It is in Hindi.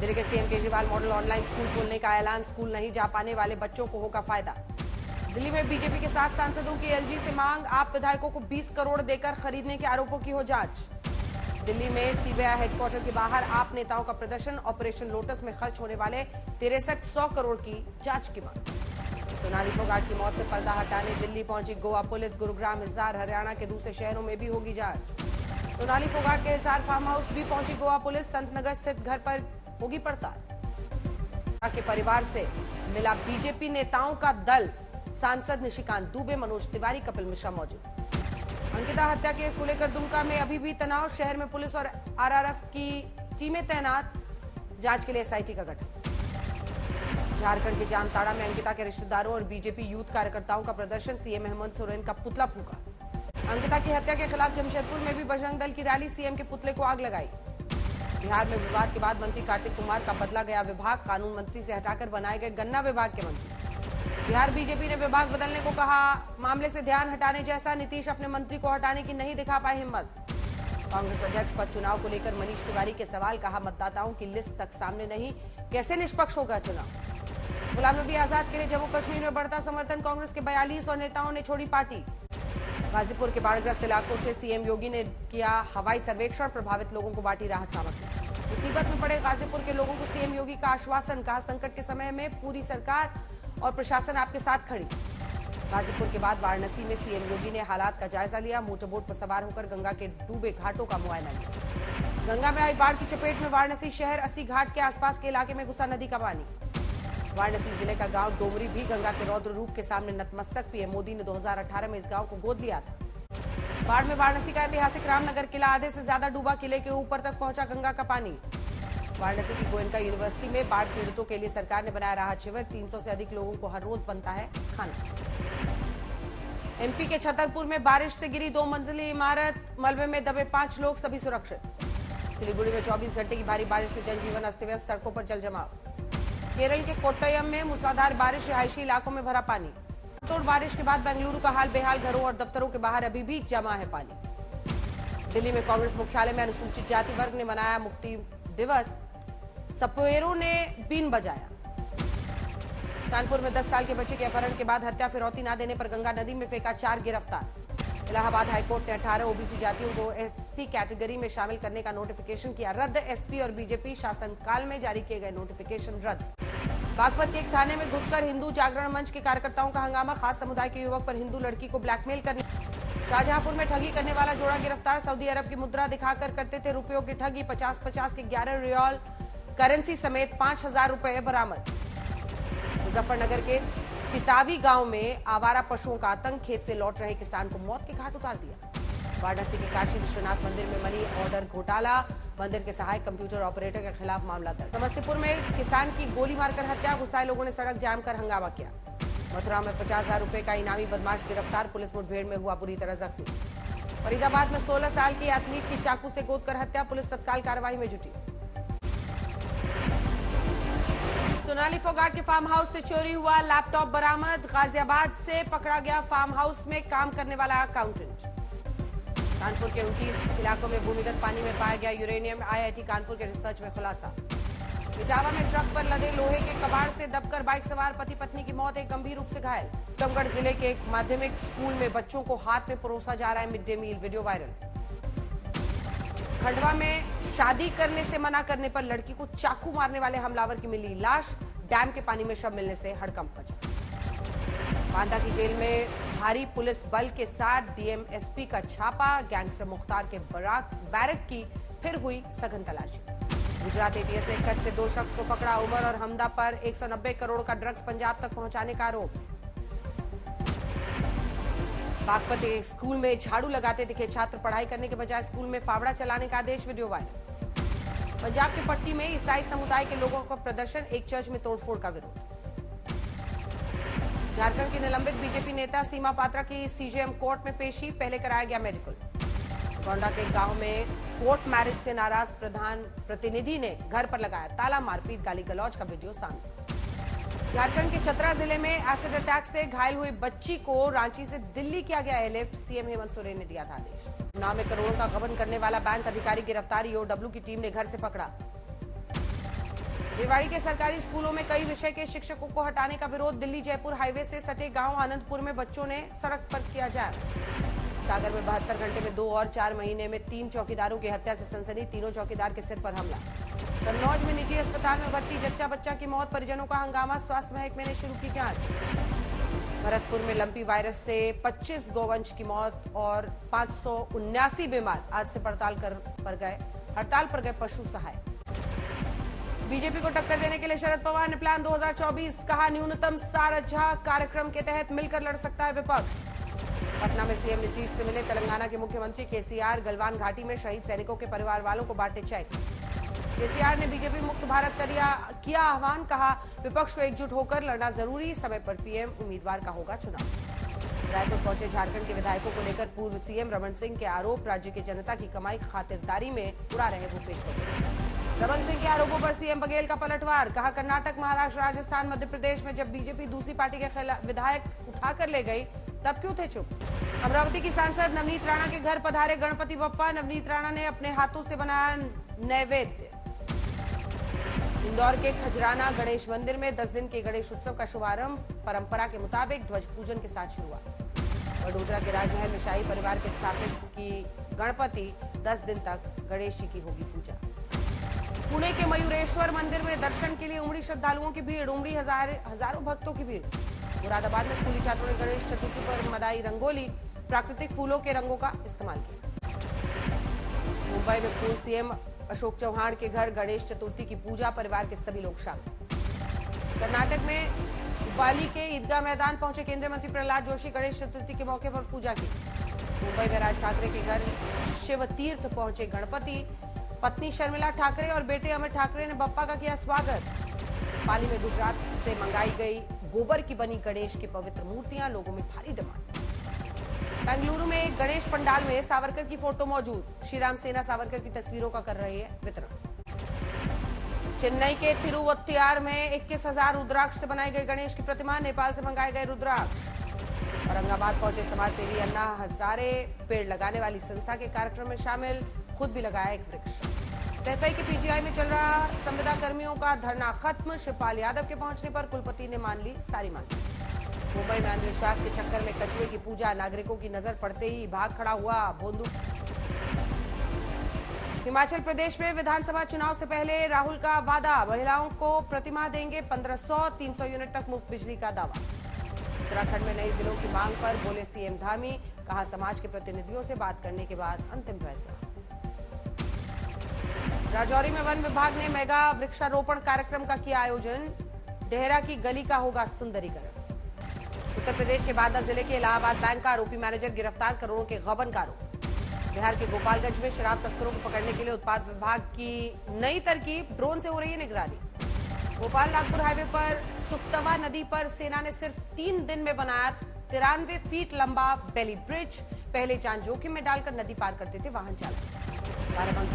दिल्ली के CM Kejriwal model online school खोलने का ऐलान, स्कूल नहीं जा पाने वाले बच्चों को होगा फायदा। दिल्ली में बीजेपी के 7 सांसदों की एलजी से मांग, आप विधायकों को 20 करोड़ देकर खरीदने के आरोपों की हो जांच। दिल्ली में सीबीआई हेडक्वार्टर के बाहर आप नेताओं का प्रदर्शन, ऑपरेशन लोटस में खर्च होने वाले 6300 करोड़ की जांच की मांग। सोनाली फोगाट की मौत से पर्दा हटाने दिल्ली पहुंची गोवा पुलिस, गुरुग्राम, हिसार, हरियाणा के दूसरे शहरों में भी होगी जांच। सोनाली फोगाट के हिसार फार्म हाउस भी पहुंची गोवा पुलिस, संतनगर स्थित घर पर होगी पड़ताल। के परिवार से मिला बीजेपी नेताओं का दल, सांसद निशिकांत दुबे, मनोज तिवारी, कपिल मिश्रा मौजूद। अंकिता हत्या केस को लेकर दुमका में अभी भी तनाव, शहर में पुलिस और आरआरएफ की टीमें तैनात, जांच के लिए एसआईटी का गठन। झारखंड के जामताड़ा में अंकिता के रिश्तेदारों और बीजेपी यूथ कार्यकर्ताओं का प्रदर्शन, सीएम हेमंत सोरेन का पुतला फूका। अंकिता की हत्या के खिलाफ जमशेदपुर में भी बजरंग दल की रैली, सीएम के पुतले को आग लगाई। बिहार में विवाद के बाद मंत्री कार्तिक कुमार का बदला गया विभाग, कानून मंत्री से हटाकर बनाए गए गन्ना विभाग के मंत्री। बिहार बीजेपी ने विभाग बदलने को कहा, मामले से ध्यान हटाने जैसा, नीतीश अपने मंत्री को हटाने की नहीं दिखा पाए हिम्मत। कांग्रेस अध्यक्ष पद चुनाव को लेकर मनीष तिवारी के सवाल, कहा मतदाताओं की लिस्ट तक सामने नहीं, कैसे निष्पक्ष होगा चुनाव। गुलाम नबी आजाद के लिए जम्मू कश्मीर में बढ़ता समर्थन, कांग्रेस के 42 और नेताओं ने छोड़ी पार्टी। गाजीपुर के बाढ़ग्रस्त इलाकों से सीएम योगी ने किया हवाई सर्वेक्षण, प्रभावित लोगों को बांटी राहत सामग्री। मुसीबत में पड़े गाजीपुर के लोगों को सीएम योगी का आश्वासन, कहा संकट के समय में पूरी सरकार और प्रशासन आपके साथ खड़ी। गाजीपुर के बाद वाराणसी में सीएम योगी ने हालात का जायजा लिया, मोटरबोट पर सवार होकर गंगा के डूबे घाटों का मुआयना लिया। गंगा में आई बाढ़ की चपेट में वाराणसी शहर, 80 घाट के आसपास के इलाके में घुसा नदी का पानी। वाराणसी जिले का गांव डोमरी भी गंगा के रौद्र रूप के सामने नतमस्तक, पीएम मोदी ने 2018 में इस गांव को गोद लिया था। बाढ़ में वाराणसी का ऐतिहासिक रामनगर किला आधे से ज्यादा डूबा, किले के ऊपर तक पहुंचा गंगा का पानी। वाराणसी की गोयनका यूनिवर्सिटी में बाढ़ पीड़ितों के लिए सरकार ने बनाया राहत शिविर, 300 से अधिक लोगों को हर रोज बनता है खाना। एमपी के छतरपुर में बारिश से गिरी 2 मंजिली इमारत, मलबे में दबे 5 लोग, सभी सुरक्षित। सिलीगुड़ी में 24 घंटे की भारी बारिश से जनजीवन अस्त व्यस्त, सड़कों पर जल जमाव। केरल के कोट्टयम में मूसलाधार बारिश, रिहायशी इलाकों में भरा पानी। तोड़ बारिश के बाद बेंगलुरु का हाल बेहाल, घरों और दफ्तरों के बाहर अभी भी जमा है पानी। दिल्ली में कांग्रेस मुख्यालय में अनुसूचित जाति वर्ग ने मनाया मुक्ति दिवस, सपेरों ने बीन बजाया। कानपुर में 10 साल के बच्चे के अपहरण के बाद हत्या, फिरौती न देने पर गंगा नदी में फेंका, 4 गिरफ्तार। इलाहाबाद हाईकोर्ट ने 18 ओबीसी जातियों को एससी कैटेगरी में शामिल करने का नोटिफिकेशन किया रद्द, एसपी और बीजेपी शासनकाल में जारी किए गए नोटिफिकेशन रद्द। बागपत के एक थाने में घुसकर हिंदू जागरण मंच के कार्यकर्ताओं का हंगामा, खास समुदाय के युवक पर हिंदू लड़की को ब्लैकमेल करने। शाहजहांपुर में ठगी करने वाला जोड़ा गिरफ्तार, सऊदी अरब की मुद्रा दिखाकर करते थे रुपयों की ठगी, 50-50 के 11 रियाल करेंसी समेत 5000 रुपए बरामद। मुजफ्फरनगर के किताबी गांव में आवारा पशुओं का आतंक, खेत से लौट रहे किसान को मौत के घाट उतार दिया। वाराणसी के काशी विश्वनाथ मंदिर में मनी ऑर्डर घोटाला, मंदिर के सहायक कंप्यूटर ऑपरेटर के खिलाफ मामला दर्ज। समस्तीपुर में किसान की गोली मारकर हत्या, गुस्साए लोगों ने सड़क जाम कर हंगामा किया। मथुरा में 50,000 रुपए का इनामी बदमाश गिरफ्तार, पुलिस मुठभेड़ में हुआ बुरी तरह जख्मी। फरीदाबाद में 16 साल की एथलीट की चाकू से गोद कर हत्या, पुलिस तत्काल कार्रवाई में जुटी। सोनाली फोगाट के फार्म हाउस से चोरी हुआ लैपटॉप बरामद, गाजियाबाद से पकड़ा गया फार्म हाउस में काम करने वाला अकाउंटेंट। कानपुर के 29 इलाकों में भूमिगत पानी में पाया गया यूरेनियम, आईआईटी कानपुर के रिसर्च में खुलासा। इटावा में ट्रक पर लदे लोहे के कबाड़ से दबकर बाइक सवार पति पत्नी की मौत, एक गंभीर रूप से घायल। टीकमगढ़ जिले के एक माध्यमिक स्कूल में बच्चों को हाथ में परोसा जा रहा है mid day meal, video viral. Khandwa में शादी करने से मना करने पर लड़की को चाकू मारने वाले हमलावर की मिली लाश, डैम के पानी में शव मिलने से हड़कंप मचा। बांदा की जेल में भारी पुलिस बल के साथ डीएमएसपी का छापा, गैंगस्टर मुख्तार के बैरक की फिर हुई सघन तलाशी। गुजरात एटीएस ने कच्छ से 2 शख्स को पकड़ा, उमर और हमदा पर 190 करोड़ का ड्रग्स पंजाब तक पहुंचाने का आरोप। बागपत एक स्कूल में झाड़ू लगाते दिखे छात्र, पढ़ाई करने के बजाय स्कूल में फावड़ा चलाने का आदेश, वीडियो वायरल। पंजाब के पट्टी में ईसाई समुदाय के लोगों का प्रदर्शन, एक चर्च में तोड़फोड़ का विरोध। झारखंड की निलंबित बीजेपी नेता सीमा पात्रा की सीजेएम कोर्ट में पेशी, पहले कराया गया मेडिकल। गोंडा के गांव में कोर्ट मैरिज से नाराज प्रधान प्रतिनिधि ने घर पर लगाया ताला, मारपीट गाली गलौज का वीडियो सामने। झारखंड के चतरा जिले में एसिड अटैक से घायल हुई बच्ची को रांची से दिल्ली किया गया एयरलिफ्ट, सीएम हेमंत सोरेन ने दिया था आदेश। नाम में करोड़ों का गबन करने वाला बैंक अधिकारी गिरफ्तार, ईओडब्ल्यू की टीम ने घर से पकड़ा। रेवाड़ी के सरकारी स्कूलों में कई विषय के शिक्षकों को हटाने का विरोध। दिल्ली जयपुर हाईवे से सटे गांव आनंदपुर में बच्चों ने सड़क पर किया जाम। सागर में 72 घंटे में 2 और 4 महीने में 3 चौकीदारों की हत्या से सनसनी। तीनों चौकीदार के सिर पर हमला। कन्नौज में निजी अस्पताल में भर्ती जच्चा बच्चा की मौत, परिजनों का हंगामा, स्वास्थ्य महकमे ने शुरू की जांच। भरतपुर में लंपी वायरस से 25 गौवंश की मौत और 579 बीमार। आज से हड़ताल पर गए पशु सहाय। बीजेपी को टक्कर देने के लिए शरद पवार ने प्लान 2024 कहा। न्यूनतम साझा कार्यक्रम के तहत मिलकर लड़ सकता है विपक्ष। पटना में सीएम नीतीश से मिले तेलंगाना के मुख्यमंत्री केसीआर। गलवान घाटी में शहीद सैनिकों के परिवार वालों को बांटे चेक। केसीआर ने बीजेपी मुक्त भारत किया आह्वान। कहा विपक्ष को एकजुट होकर लड़ना जरूरी। समय पर पीएम उम्मीदवार का होगा चुनाव। रायपुर पहुंचे झारखंड के विधायकों को लेकर पूर्व सीएम रमन सिंह के आरोप। राज्य की जनता की कमाई खातिरदारी में उड़ा रहे भूपेश बघेल। रमन सिंह के आरोपों पर सीएम बघेल का पलटवार। कहा कर्नाटक, महाराष्ट्र, राजस्थान, मध्य प्रदेश में जब बीजेपी दूसरी पार्टी के विधायक उठाकर ले गई तब क्यों थे चुप। अमरावती की सांसद नवनीत राणा के घर पधारे गणपति बप्पा। नवनीत राणा ने अपने हाथों से बनाया नैवेद्य। इंदौर के खजराना गणेश मंदिर में 10 दिन के गणेश उत्सव का शुभारंभ परंपरा के मुताबिक ध्वज पूजन के साथ शुरू हुआ। वडोदरा के राजमहल में शाही परिवार के स्थापित की गणपति 10 दिन तक गणेश जी की होगी पूजा। पुणे के मयूरेश्वर मंदिर में दर्शन के लिए उमड़ी श्रद्धालुओं की भीड़। उमड़ी हजारों भक्तों की भीड़। मुरादाबाद में स्कूली छात्रों ने गणेश चतुर्थी पर मनाई रंगोली। प्राकृतिक फूलों के रंगों का इस्तेमाल किया। मुंबई में पूर्व सीएम अशोक चौहान के घर गणेश चतुर्थी की पूजा, परिवार के सभी लोग शामिल। कर्नाटक में हुब्बाली के ईदगाह मैदान पहुंचे केंद्रीय मंत्री प्रहलाद जोशी। गणेश चतुर्थी के मौके पर पूजा की। मुंबई में राज ठाकरे के घर शिव तीर्थ पहुंचे गणपति। पत्नी शर्मिला ठाकरे और बेटे अमित ठाकरे ने बप्पा का किया स्वागत। पाली में गुजरात से मंगाई गई गोबर की बनी गणेश की पवित्र मूर्तियां, लोगों में भारी डिमांड। बेंगलुरु में एक गणेश पंडाल में सावरकर की फोटो मौजूद। श्रीराम सेना सावरकर की तस्वीरों का कर रही है वितरण। चेन्नई के तिरुवत्तियार में 21,000 रुद्राक्ष से बनाई गई गणेश की प्रतिमा। नेपाल से मंगाए गए रुद्राक्ष। औरंगाबाद पहुंचे समाजसेवी अन्ना हजारे पेड़ लगाने वाली संस्था के कार्यक्रम में शामिल, खुद भी लगाया एक वृक्ष। सैफई के पीजीआई में चल रहा संविदा कर्मियों का धरना खत्म। शिवपाल यादव के पहुंचने पर कुलपति ने मान ली सारी मांग। मुंबई में अंधविश्वास के चक्कर में कछुए की पूजा, नागरिकों की नजर पड़ते ही भाग खड़ा हुआ भोंदू। हिमाचल प्रदेश में विधानसभा चुनाव से पहले राहुल का वादा, महिलाओं को प्रतिमाह देंगे 1500-300 यूनिट तक मुफ्त बिजली का दावा। उत्तराखंड में नई जिलों की मांग पर बोले सीएम धामी। कहा समाज के प्रतिनिधियों से बात करने के बाद अंतिम फैसला। राजौरी में वन विभाग ने मेगा वृक्षारोपण कार्यक्रम का किया आयोजन। डेहरा की गली का होगा सुंदरीकरण। उत्तर प्रदेश के बांदा जिले के इलाहाबाद बैंक का आरोपी मैनेजर गिरफ्तार, करोड़ों के गबन का आरोप। बिहार के गोपालगंज में शराब तस्करों को पकड़ने के लिए उत्पाद विभाग की नई तरकीब, ड्रोन से हो रही है निगरानी। भोपाल नागपुर हाईवे पर सुक्तवा नदी पर सेना ने सिर्फ 3 दिन में बनाया 93 फीट लंबा बेली ब्रिज। पहले जान जोखिम में डालकर नदी पार करते थे वाहन चालक। बाराबंकी